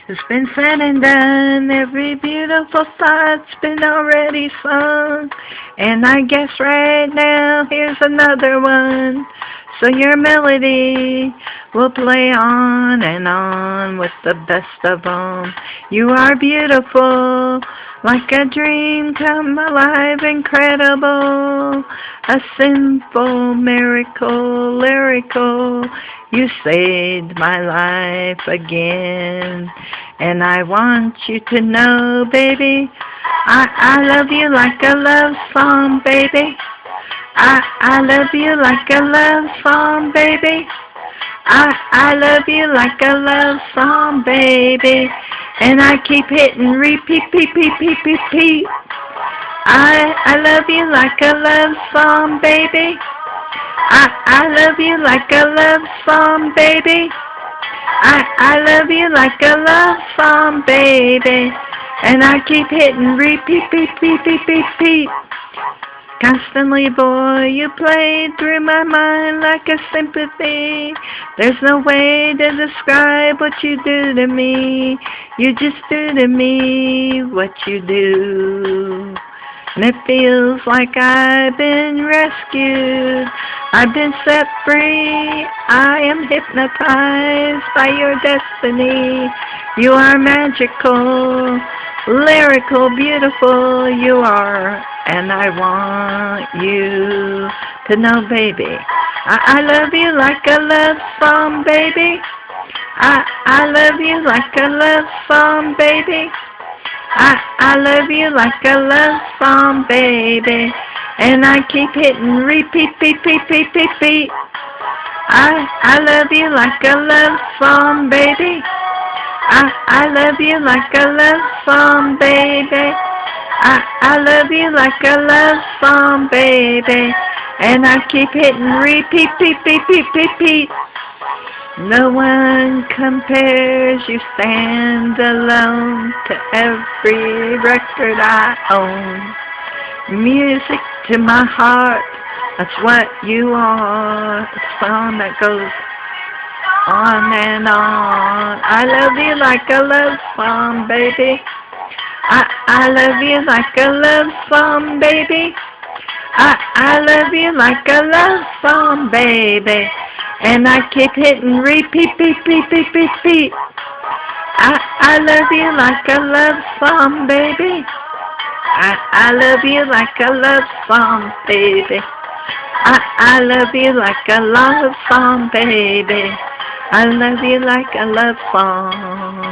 It's been said and done, every beautiful thought's been already sung. And I guess right now here's another one. So your melody will play on and on with the best of them. You are beautiful, like a dream come alive, incredible. A simple miracle, lyrical. You saved my life again. And I want you to know, baby, I love you like a love song, baby. I love you like a love song, baby. I love you like a love song, baby. And I keep hitting repeat, repeat, repeat, repeat. I love you like a love song, baby. I love you like a love song, baby. I love you like a love song, baby. And I keep hitting repeat, repeat, repeat, repeat. Constantly, boy, you played through my mind like a sympathy. There's no way to describe what you do to me. You just do to me what you do. And it feels like I've been rescued. I've been set free. I am hypnotized by your destiny. You are magical, lyrical, beautiful. You are. And I want you to know, baby, I love you like a love song, baby. I love you like a love song, baby. I love you like a love song, baby. And I keep hitting repeat, repeat, repeat, repeat. I love you like a love song, baby. I love you like a love song, baby. I love you like a love song, baby. And I keep hitting repeat, repeat, repeat, repeat. No one compares, you stand alone to every record I own. Music to my heart, that's what you are. A song that goes on and on. I love you like a love song, baby. I love you like a love song, baby. I love you like a love song, baby. And I keep hitting repeat, repeat, repeat, repeat. I love you like a love song, baby. I love you like a love song, baby. I love you like a love song, baby. I love you like a love song.